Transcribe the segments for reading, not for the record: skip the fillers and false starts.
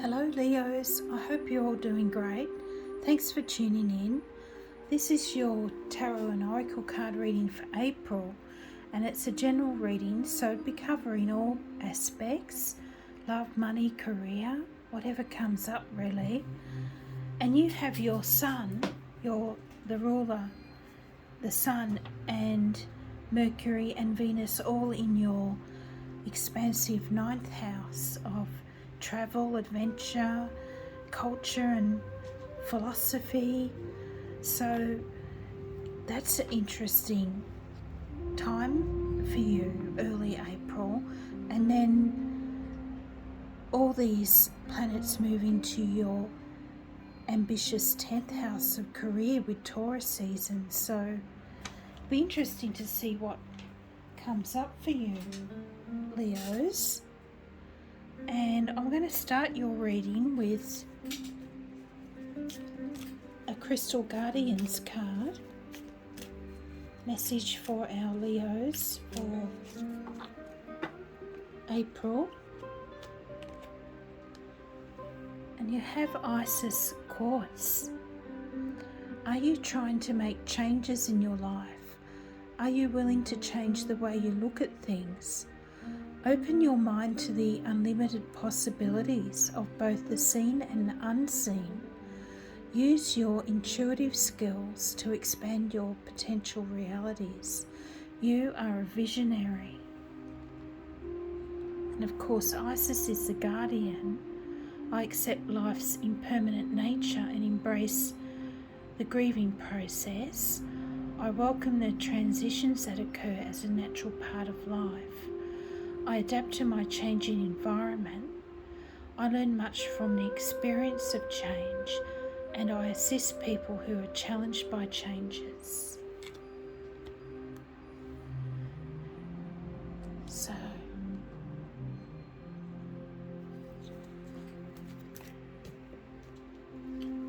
Hello Leos, I hope you're all doing great. Thanks for tuning in. This is your Tarot and Oracle card reading for April, and it's a general reading, so it'll be covering all aspects: love, money, career, whatever comes up really. And you have your sun, the ruler, the sun and Mercury and Venus all in your expansive ninth house of travel, adventure, culture and philosophy. So that's an interesting time for you, early April. And then all these planets move into your ambitious 10th house of career with Taurus season. So it'll be interesting to see what comes up for you, Leos. And I'm going to start your reading with a Crystal Guardians card. Message for our Leos for April. And you have Isis Quartz. Are you trying to make changes in your life? Are you willing to change the way you look at things? Open your mind to the unlimited possibilities of both the seen and the unseen. Use your intuitive skills to expand your potential realities. You are a visionary. And of course, Isis is the guardian. I accept life's impermanent nature and embrace the grieving process. I welcome the transitions that occur as a natural part of life. I adapt to my changing environment. I learn much from the experience of change, and I assist people who are challenged by changes. So,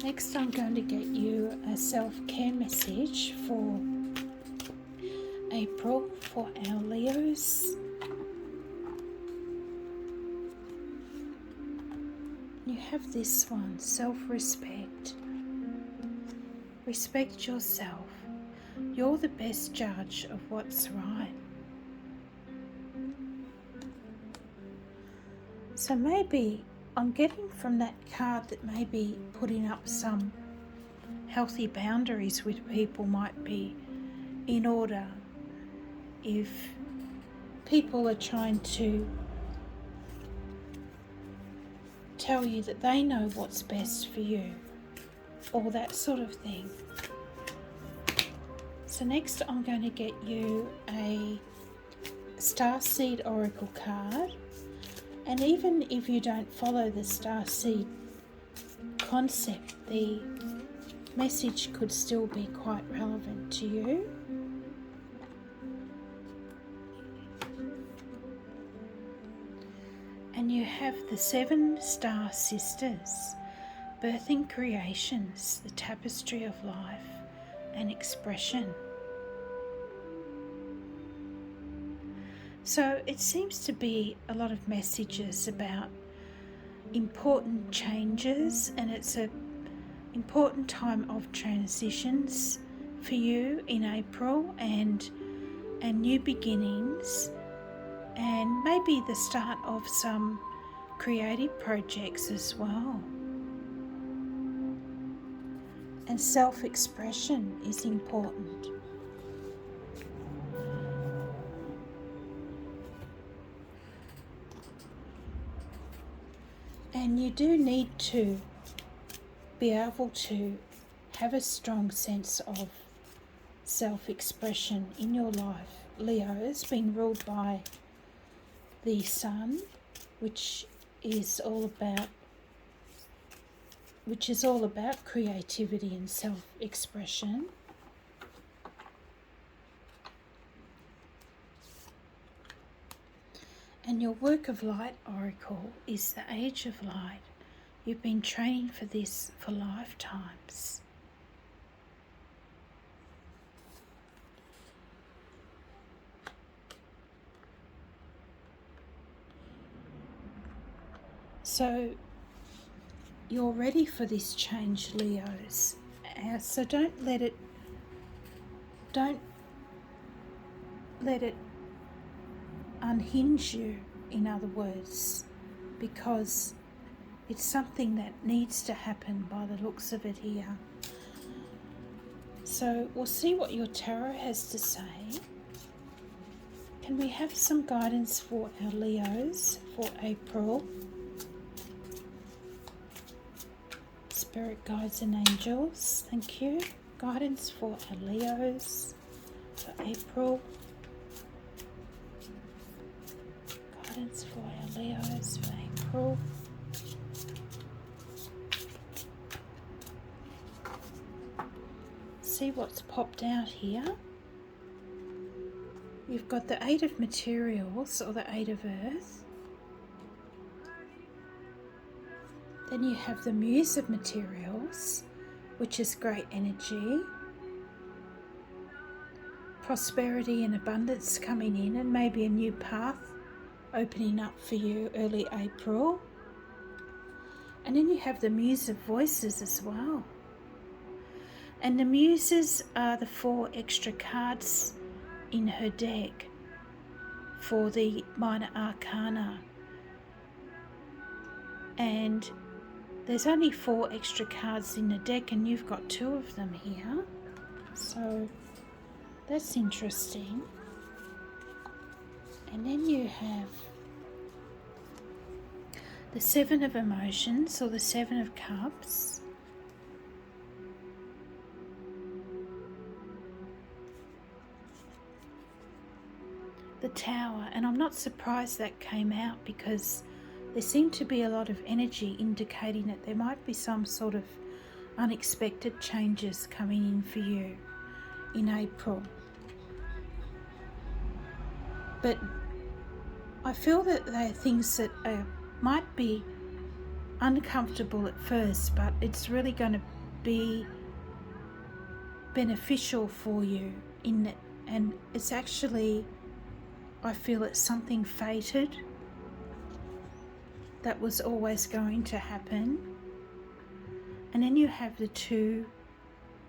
next I'm going to get you a self-care message for April for our Leos. You have this one, self-respect. Respect yourself. You're the best judge of what's right. So maybe I'm getting from that card that maybe putting up some healthy boundaries with people might be in order if people are trying to tell you that they know what's best for you, or that sort of thing. So next I'm going to get you a Starseed Oracle card, and even if you don't follow the Starseed concept, the message could still be quite relevant to you. And you have the 7 star sisters, birthing creations, the tapestry of life and expression. So it seems to be a lot of messages about important changes, and it's an important time of transitions for you in April, and new beginnings, and maybe the start of some creative projects as well. And self-expression is important. And you do need to be able to have a strong sense of self-expression in your life. Leo has been ruled by the sun, which is all about creativity and self-expression. And your work of light oracle is the Age of Light. You've been training for this for lifetimes. So you're ready for this change, Leos. So don't let it unhinge you, in other words, because it's something that needs to happen by the looks of it here. So we'll see what your tarot has to say. Can we have some guidance for our Leos for April? Spirit guides and angels, thank you. Guidance for our Leos for April. Guidance for our Leos for April. See what's popped out here. You've got the Eight of Materials, or the Eight of Earth. Then you have the Muse of Materials, which is great energy. Prosperity and abundance coming in, and maybe a new path opening up for you early April. And then you have the Muse of Voices as well. And the Muses are the 4 extra cards in her deck for the minor arcana. And there's only 4 extra cards in the deck, and you've got 2 of them here. So that's interesting. And then you have the 7 of Emotions, or the 7 of Cups. The Tower, and I'm not surprised that came out, because there seemed to be a lot of energy indicating that there might be some sort of unexpected changes coming in for you in April. But I feel that there are things that might be uncomfortable at first, but it's really going to be beneficial for you in it, and it's actually, I feel it's something fated that was always going to happen. And then you have the 2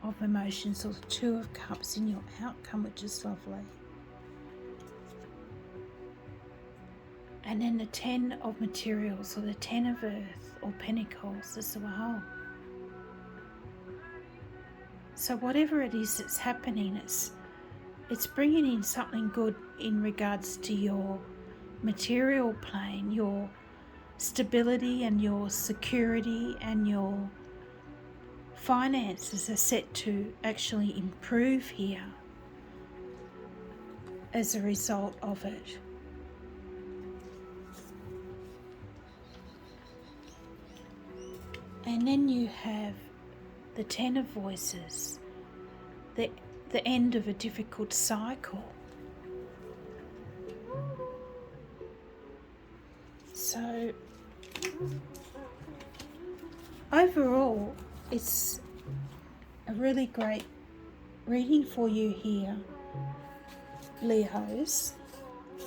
of Emotions, or the 2 of Cups in your outcome, which is lovely. And then the 10 of Materials, or the 10 of Earth, or Pentacles as well. So whatever it is that's happening, it's bringing in something good in regards to your material plane, your stability and your security, and your finances are set to actually improve here as a result of it. And then you have the 10 of Voices, the end of a difficult cycle. So overall, it's a really great reading for you here, Leos.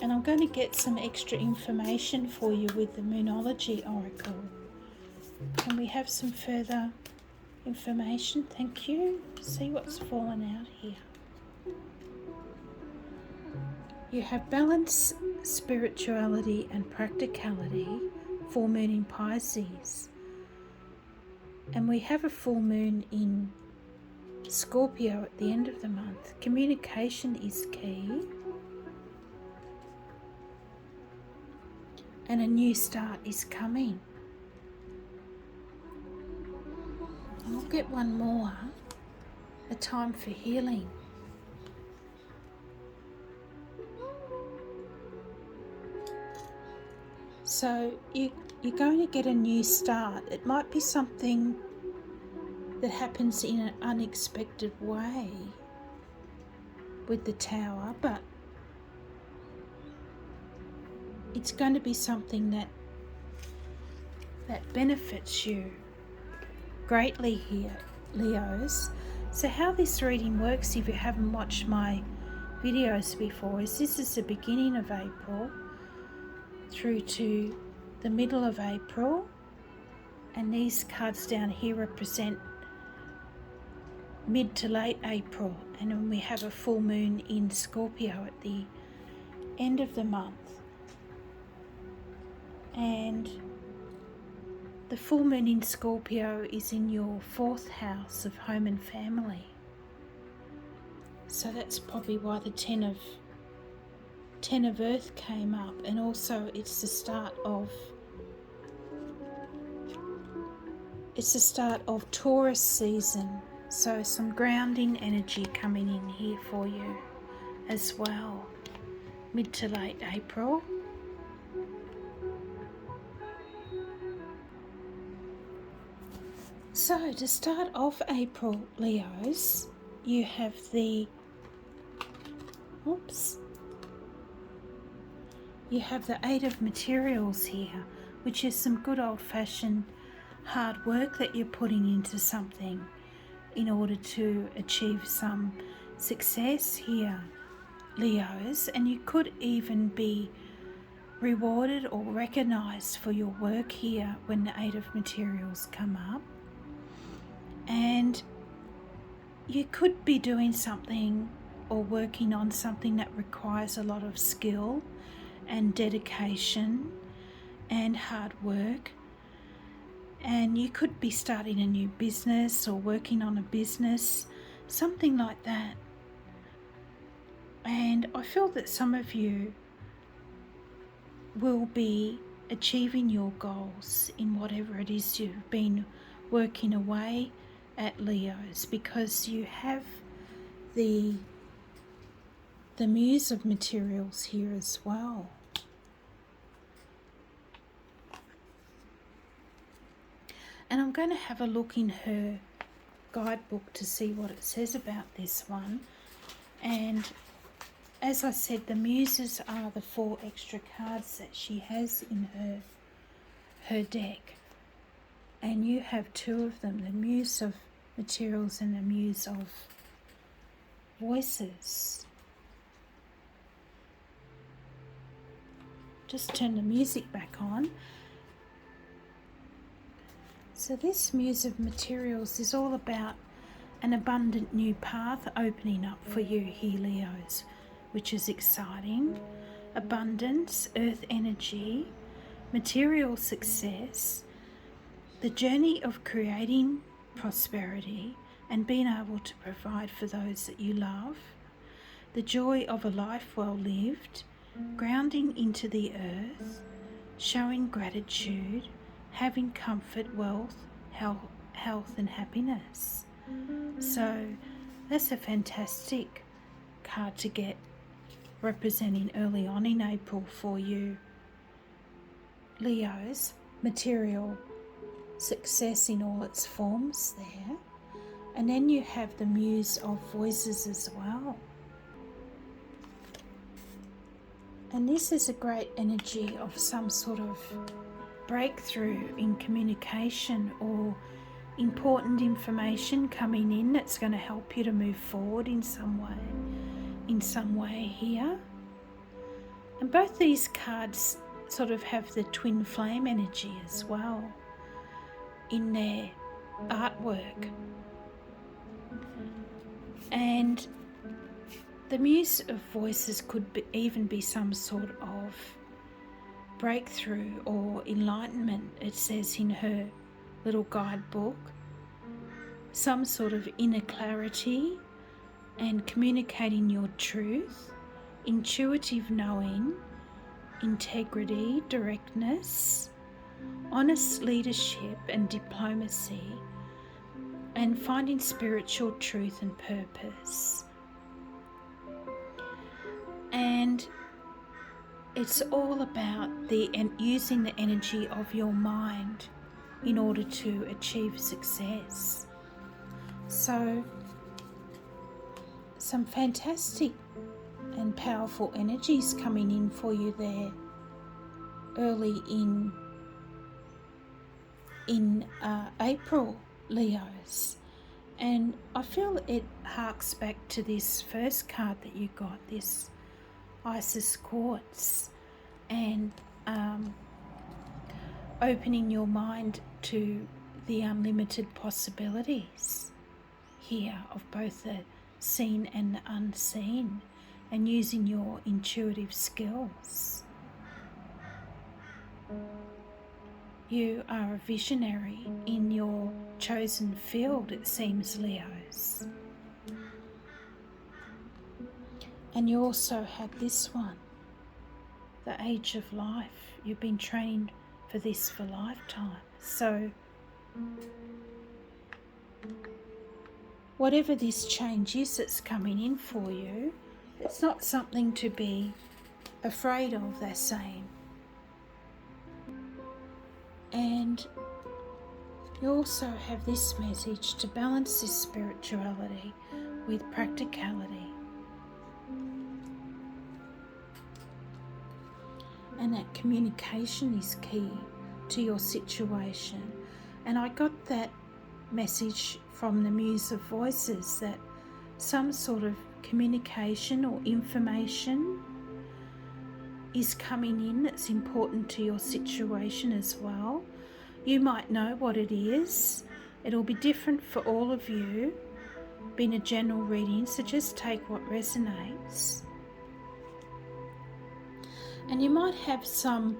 And I'm going to get some extra information for you with the Moonology Oracle. Can we have some further information? Thank you. See what's fallen out here. You have balance, spirituality and practicality, full moon in Pisces. And we have a full moon in Scorpio at the end of the month. Communication is key. And a new start is coming. And we'll get one more, a time for healing. So you're going to get a new start. It might be something that happens in an unexpected way with the Tower, but it's going to be something that benefits you greatly here, Leos. So how this reading works, if you haven't watched my videos before, is this is the beginning of April through to the middle of April, And these cards down here represent mid to late April, and then we have a full moon in Scorpio at the end of the month. And the full moon in Scorpio is in your 4th house of home and family. So that's probably why the Ten of Earth came up, and also it's the start of Taurus season. So some grounding energy coming in here for you as well. Mid to late April. So to start off April, Leos, you have the Eight of Materials here, which is some good old-fashioned hard work that you're putting into something in order to achieve some success here, Leos. And you could even be rewarded or recognised for your work here when the Eight of Materials come up. And you could be doing something or working on something that requires a lot of skill and dedication and hard work. And you could be starting a new business or working on a business, something like that. And I feel that some of you will be achieving your goals in whatever it is you've been working away at, Leos, because you have the Muse of Materials here as well. And I'm going to have a look in her guidebook to see what it says about this one. And as I said, the Muses are the 4 extra cards that she has in her deck. And you have 2 of them, the Muse of Materials and the Muse of Voices. Just turn the music back on. So this Muse of Materials is all about an abundant new path opening up for you here, Leos, which is exciting. Abundance, earth energy, material success, the journey of creating prosperity and being able to provide for those that you love, the joy of a life well lived, grounding into the earth, showing gratitude, having comfort, wealth, health and happiness. So that's a fantastic card to get, representing early on in April for you, Leos. Material success in all its forms there. And then you have the Muse of Voices as well. And this is a great energy of some sort of breakthrough in communication or important information coming in that's going to help you to move forward in some way here. And both these cards sort of have the twin flame energy as well in their artwork. And the Muse of Voices could even be some sort of breakthrough or enlightenment, it says in her little guidebook. Some sort of inner clarity and communicating your truth, intuitive knowing, integrity, directness, honest leadership and diplomacy, and finding spiritual truth and purpose. And it's all about using the energy of your mind in order to achieve success. So, some fantastic and powerful energies coming in for you there early in April, Leos. And I feel it harks back to this first card that you got, this Isis Quartz. And opening your mind to the unlimited possibilities here of both the seen and the unseen, and using your intuitive skills. You are a visionary in your chosen field, it seems, Leos. And you also had this one, the age of life. You've been trained for this for lifetime. So whatever this change is that's coming in for you, it's not something to be afraid of, they're saying. And you also have this message to balance this spirituality with practicality. And that communication is key to your situation. And I got that message from the Muse of Voices, that some sort of communication or information is coming in that's important to your situation as well. You might know what it is. It'll be different for all of you, being a general reading, so just take what resonates. And you might have some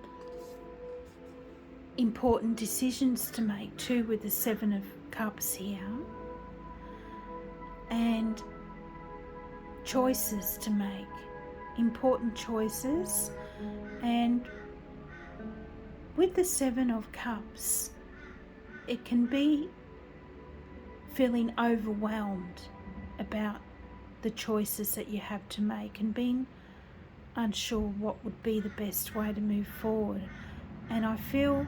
important decisions to make too, with the Seven of Cups here, and choices to make, important choices. And with the Seven of Cups, it can be feeling overwhelmed about the choices that you have to make and being unsure what would be the best way to move forward. And I feel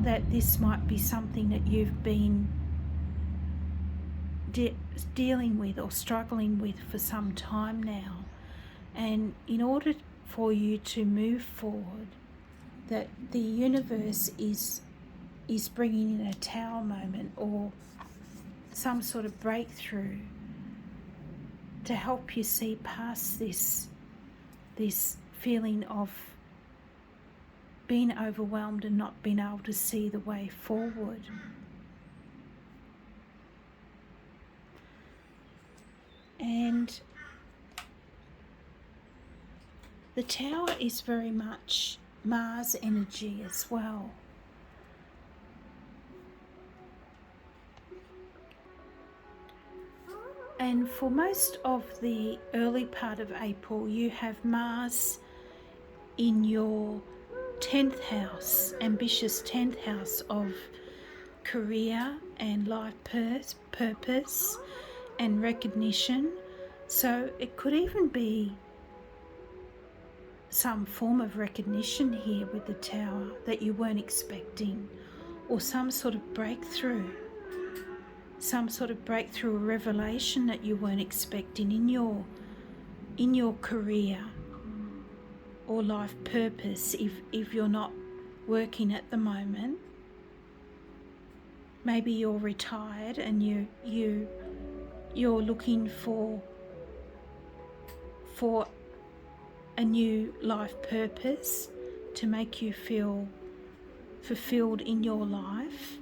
that this might be something that you've been dealing with or struggling with for some time now. And in order for you to move forward, that the universe is bringing in a tower moment or some sort of breakthrough to help you see past this feeling of being overwhelmed and not being able to see the way forward. And the Tower is very much Mars energy as well. And for most of the early part of April, you have Mars in your 10th house, ambitious 10th house of career and life purpose and recognition. So it could even be some form of recognition here with the Tower that you weren't expecting, or some sort of breakthrough or revelation that you weren't expecting in your career or life purpose. If you're not working at the moment, maybe you're retired and you're looking for a new life purpose to make you feel fulfilled in your life.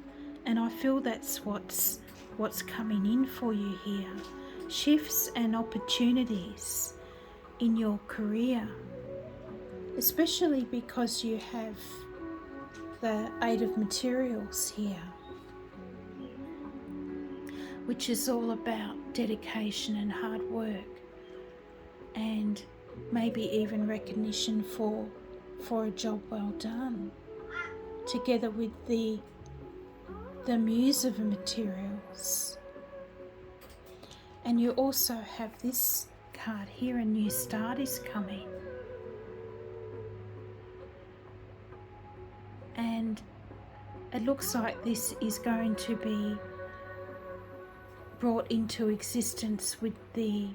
And I feel that's what's coming in for you here. Shifts and opportunities in your career, especially because you have the Eight of Materials here, which is all about dedication and hard work, and maybe even recognition for a job well done, together with the Muse of Materials. And you also have this card here, a new start is coming. And it looks like this is going to be brought into existence with the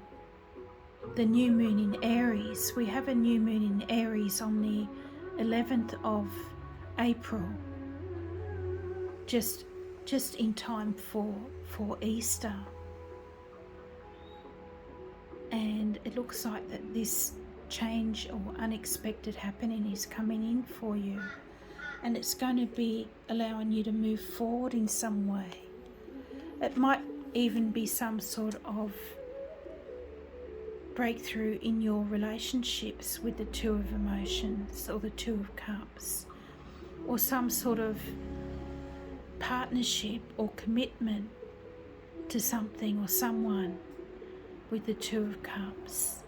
new moon in Aries. We have a new moon in Aries on the 11th of April, just in time for Easter. And it looks like that this change or unexpected happening is coming in for you. and it's going to be allowing you to move forward in some way. It might even be some sort of breakthrough in your relationships with the Two of Emotions or the Two of Cups, or some sort of partnership or commitment to something or someone with the Two of Cups.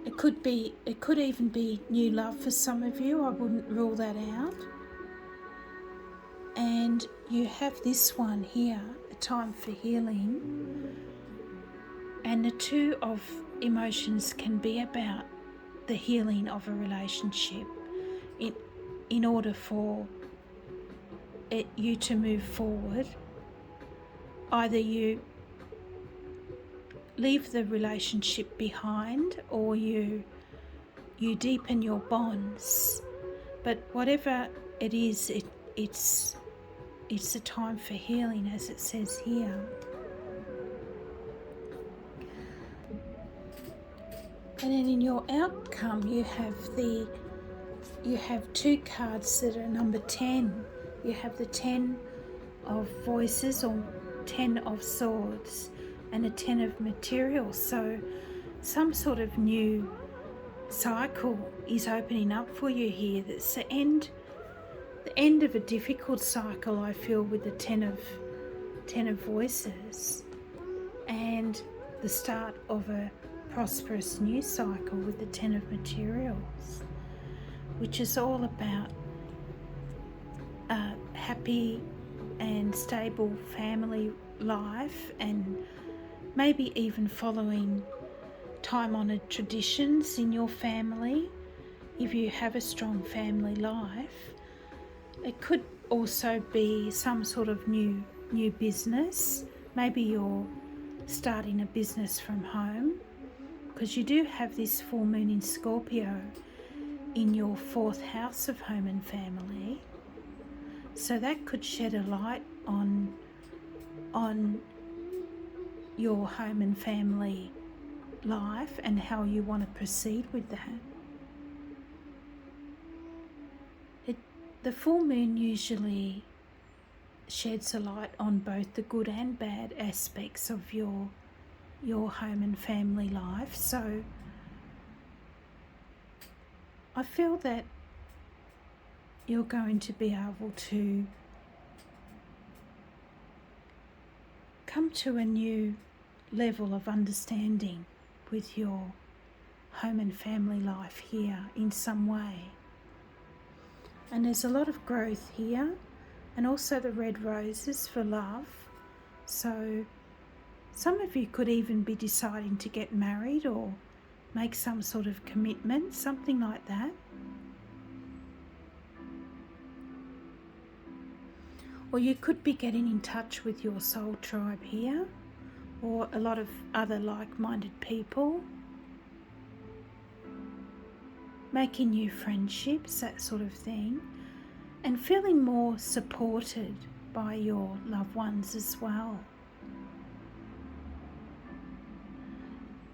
It could even be new love for some of you. I wouldn't rule that out. And you have this one here, a time for healing. And the Two of Emotions can be about the healing of a relationship in order for you to move forward. Either you leave the relationship behind or you deepen your bonds. But whatever it is, it's a time for healing, as it says here. And then in your outcome, you have two cards that are number 10. You have the 10 of voices, or 10 of swords, and a 10 of materials. So some sort of new cycle is opening up for you here. That's the end of a difficult cycle, I feel, with the 10 of voices, and the start of a prosperous new cycle with the 10 of materials, which is all about happy and stable family life, and maybe even following time-honoured traditions in your family if you have a strong family life. It could also be some sort of new business. Maybe you're starting a business from home, because you do have this full moon in Scorpio in your 4th house of home and family. So that could shed a light on your home and family life and how you want to proceed with that. The full moon usually sheds a light on both the good and bad aspects of your home and family life. So I feel that you're going to be able to come to a new level of understanding with your home and family life here in some way. And there's a lot of growth here, and also the red roses for love. So some of you could even be deciding to get married or make some sort of commitment, something like that. Or you could be getting in touch with your soul tribe here, or a lot of other like-minded people, making new friendships, that sort of thing, and feeling more supported by your loved ones as well,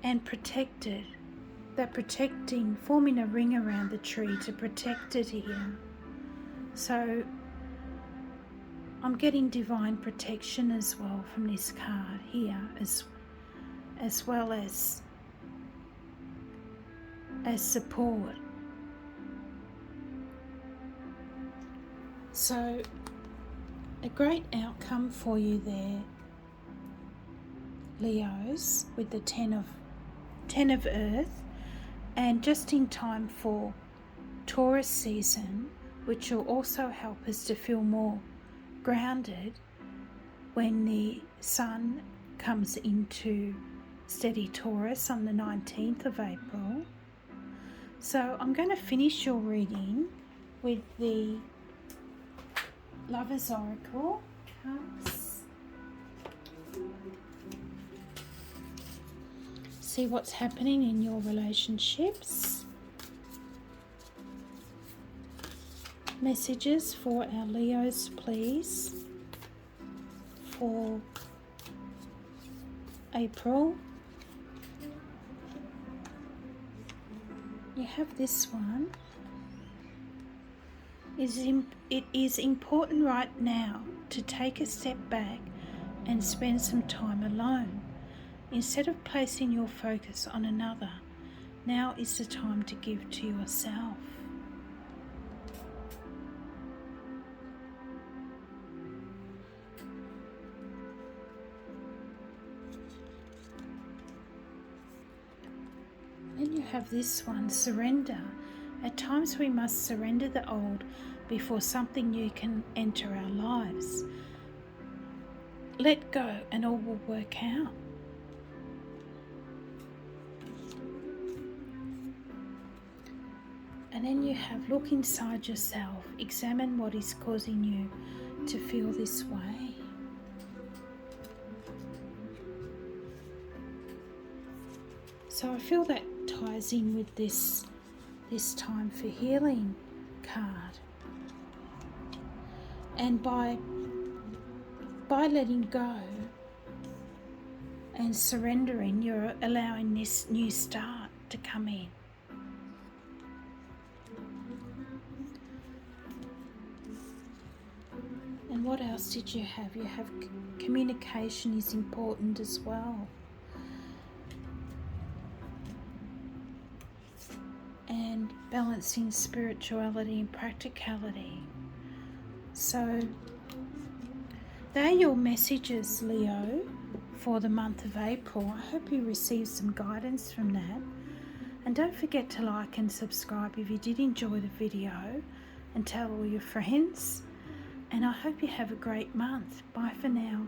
and protected. That protecting, forming a ring around the tree to protect it here. So I'm getting divine protection as well from this card here, as well as support. So a great outcome for you there, Leos, with the 10 of Earth, and just in time for Taurus season, which will also help us to feel more grounded when the Sun comes into steady Taurus on the 19th of April. So I'm going to finish your reading with the Lover's Oracle cards. See what's happening in your relationships. Messages for our Leos, please, for April. You have this one. It is important right now to take a step back and spend some time alone. Instead of placing your focus on another, now is the time to give to yourself. Then you have this one, surrender. At times we must surrender the old before something new can enter our lives. Let go and all will work out. And then you have look inside yourself, examine what is causing you to feel this way. So I feel that ties in with this time for healing card. And by letting go and surrendering, you're allowing this new start to come in. And what else did you have? You have communication is important as well. And balancing spirituality and practicality. So they're your messages, Leo, for the month of April. I hope you received some guidance from that. And don't forget to like and subscribe if you did enjoy the video, and tell all your friends. And I hope you have a great month. Bye for now.